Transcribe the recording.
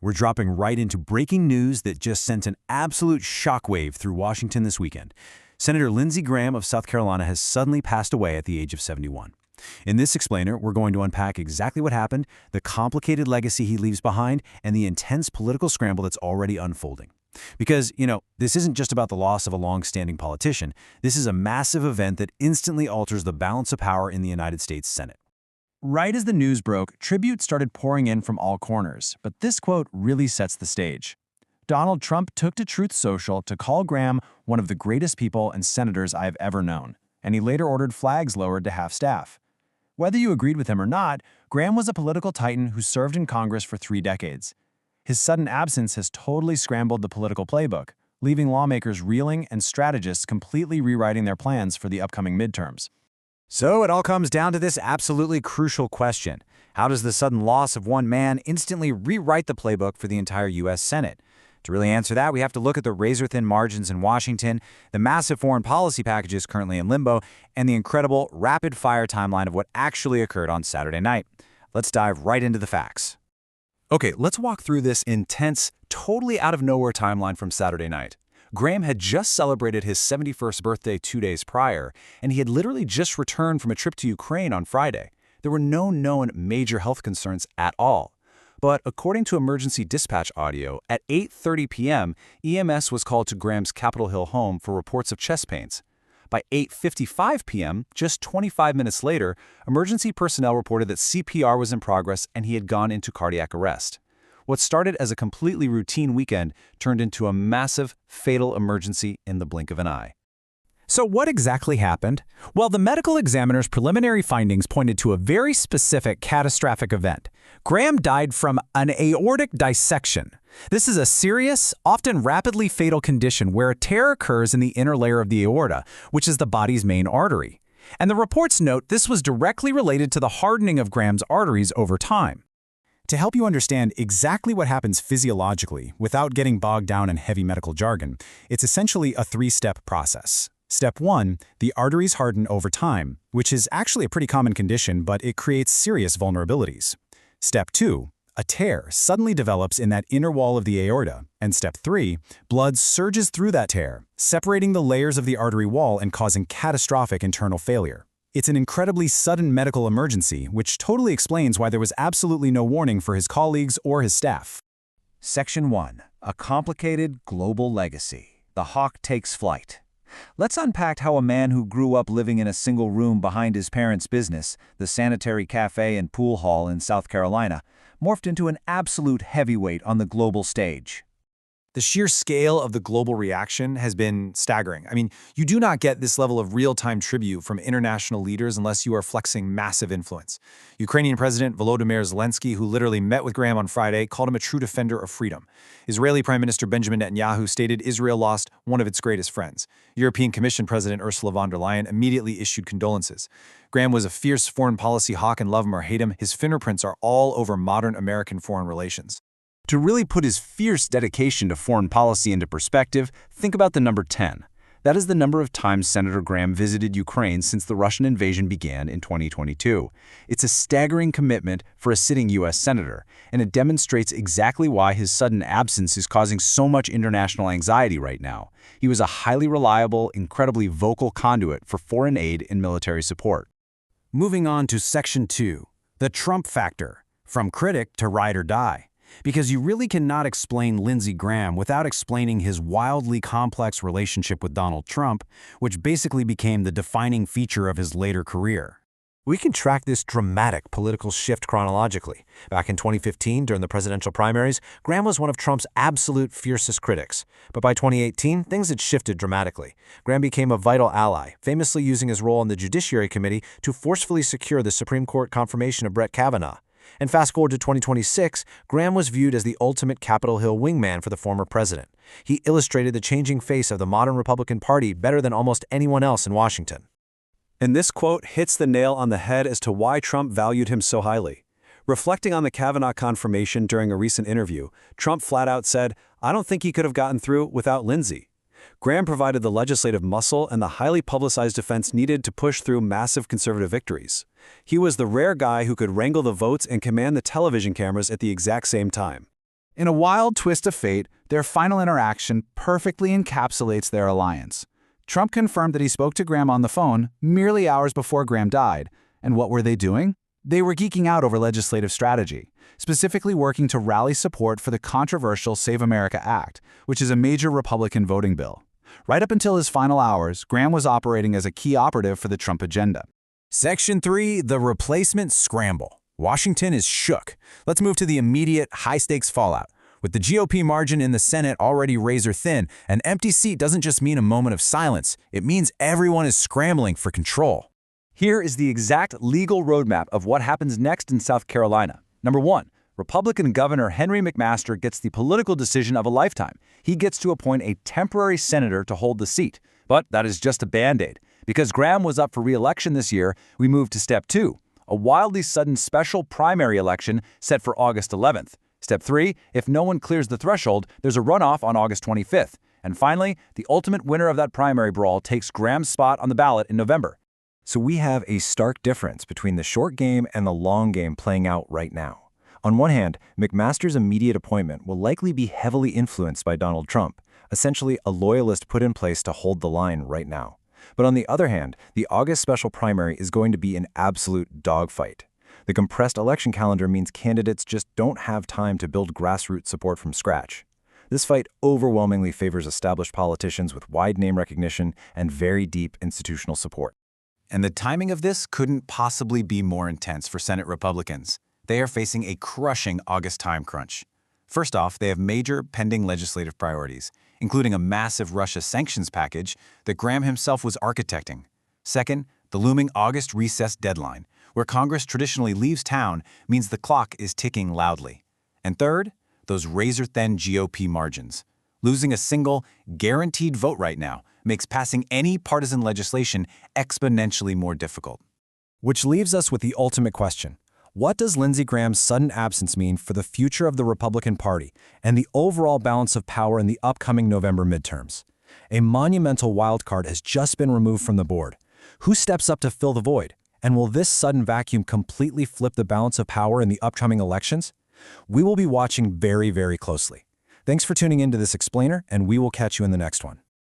We're dropping right into breaking news that just sent an absolute shockwave through Washington this weekend. Senator Lindsey Graham of South Carolina has suddenly passed away at the age of 71. In this explainer, we're going to unpack exactly what happened, the complicated legacy he leaves behind, and the intense political scramble that's already unfolding. Because, this isn't just about the loss of a long-standing politician. This is a massive event that instantly alters the balance of power in the United States Senate. Right as the news broke, tribute started pouring in from all corners, but this quote really sets the stage. Donald Trump took to Truth Social to call Graham one of the greatest people and senators I've ever known, and he later ordered flags lowered to half-staff. Whether you agreed with him or not, Graham was a political titan who served in Congress for 3 decades. His sudden absence has totally scrambled the political playbook, leaving lawmakers reeling and strategists completely rewriting their plans for the upcoming midterms. So it all comes down to this absolutely crucial question. How does the sudden loss of one man instantly rewrite the playbook for the entire U.S. Senate? To really answer that, we have to look at the razor-thin margins in Washington, the massive foreign policy packages currently in limbo, and the incredible rapid-fire timeline of what actually occurred on Saturday night. Let's dive right into the facts. Okay, let's walk through this intense, totally out-of-nowhere timeline from Saturday night. Graham had just celebrated his 71st birthday 2 days prior, and he had literally just returned from a trip to Ukraine on Friday. There were no known major health concerns at all. But according to emergency dispatch audio, at 8:30 p.m., EMS was called to Graham's Capitol Hill home for reports of chest pains. By 8:55 p.m., just 25 minutes later, emergency personnel reported that CPR was in progress and he had gone into cardiac arrest. What started as a completely routine weekend turned into a massive, fatal emergency in the blink of an eye. So what exactly happened? Well, the medical examiner's preliminary findings pointed to a very specific catastrophic event. Graham died from an aortic dissection. This is a serious, often rapidly fatal condition where a tear occurs in the inner layer of the aorta, which is the body's main artery. And the reports note this was directly related to the hardening of Graham's arteries over time. To help you understand exactly what happens physiologically without getting bogged down in heavy medical jargon, it's essentially a 3-step process. Step 1, the arteries harden over time, which is actually a pretty common condition, but it creates serious vulnerabilities. Step 2, a tear suddenly develops in that inner wall of the aorta. And Step 3, blood surges through that tear, separating the layers of the artery wall and causing catastrophic internal failure. It's an incredibly sudden medical emergency, which totally explains why there was absolutely no warning for his colleagues or his staff. Section 1. A complicated global legacy. The hawk takes flight. Let's unpack how a man who grew up living in a single room behind his parents' business, the Sanitary Cafe and Pool Hall in South Carolina, morphed into an absolute heavyweight on the global stage. The sheer scale of the global reaction has been staggering. You do not get this level of real-time tribute from international leaders unless you are flexing massive influence. Ukrainian President Volodymyr Zelensky, who literally met with Graham on Friday, called him a true defender of freedom. Israeli Prime Minister Benjamin Netanyahu stated Israel lost one of its greatest friends. European Commission President Ursula von der Leyen immediately issued condolences. Graham was a fierce foreign policy hawk, and love him or hate him, his fingerprints are all over modern American foreign relations. To really put his fierce dedication to foreign policy into perspective, think about the number 10. That is the number of times Senator Graham visited Ukraine since the Russian invasion began in 2022. It's a staggering commitment for a sitting U.S. senator, and it demonstrates exactly why his sudden absence is causing so much international anxiety right now. He was a highly reliable, incredibly vocal conduit for foreign aid and military support. Moving on to Section 2, the Trump factor, from critic to ride or die. Because you really cannot explain Lindsey Graham without explaining his wildly complex relationship with Donald Trump, which basically became the defining feature of his later career. We can track this dramatic political shift chronologically. Back in 2015, during the presidential primaries, Graham was one of Trump's absolute fiercest critics. But by 2018, things had shifted dramatically. Graham became a vital ally, famously using his role on the Judiciary Committee to forcefully secure the Supreme Court confirmation of Brett Kavanaugh. And fast forward to 2026, Graham was viewed as the ultimate Capitol Hill wingman for the former president. He illustrated the changing face of the modern Republican Party better than almost anyone else in Washington. And this quote hits the nail on the head as to why Trump valued him so highly. Reflecting on the Kavanaugh confirmation during a recent interview, Trump flat out said, "I don't think he could have gotten through without Lindsey." Graham provided the legislative muscle and the highly publicized defense needed to push through massive conservative victories. He was the rare guy who could wrangle the votes and command the television cameras at the exact same time. In a wild twist of fate, their final interaction perfectly encapsulates their alliance. Trump confirmed that he spoke to Graham on the phone merely hours before Graham died. And what were they doing? They were geeking out over legislative strategy, specifically working to rally support for the controversial Save America Act, which is a major Republican voting bill. Right up until his final hours, Graham was operating as a key operative for the Trump agenda. Section 3, the replacement scramble. Washington is shook. Let's move to the immediate, high-stakes fallout. With the GOP margin in the Senate already razor-thin, an empty seat doesn't just mean a moment of silence. It means everyone is scrambling for control. Here is the exact legal roadmap of what happens next in South Carolina. Number 1, Republican Governor Henry McMaster gets the political decision of a lifetime. He gets to appoint a temporary senator to hold the seat. But that is just a Band-Aid. Because Graham was up for re-election this year, we move to Step 2, a wildly sudden special primary election set for August 11th. Step 3, if no one clears the threshold, there's a runoff on August 25th. And finally, the ultimate winner of that primary brawl takes Graham's spot on the ballot in November. So we have a stark difference between the short game and the long game playing out right now. On one hand, McMaster's immediate appointment will likely be heavily influenced by Donald Trump, essentially a loyalist put in place to hold the line right now. But on the other hand, the August special primary is going to be an absolute dogfight. The compressed election calendar means candidates just don't have time to build grassroots support from scratch. This fight overwhelmingly favors established politicians with wide name recognition and very deep institutional support. And the timing of this couldn't possibly be more intense for Senate Republicans. They are facing a crushing August time crunch. First off, they have major pending legislative priorities, including a massive Russia sanctions package that Graham himself was architecting. Second, the looming August recess deadline, where Congress traditionally leaves town, means the clock is ticking loudly. And third, those razor-thin GOP margins. Losing a single, guaranteed vote right now makes passing any partisan legislation exponentially more difficult. Which leaves us with the ultimate question. What does Lindsey Graham's sudden absence mean for the future of the Republican Party and the overall balance of power in the upcoming November midterms? A monumental wildcard has just been removed from the board. Who steps up to fill the void? And will this sudden vacuum completely flip the balance of power in the upcoming elections? We will be watching very, very closely. Thanks for tuning into this explainer, and we will catch you in the next one.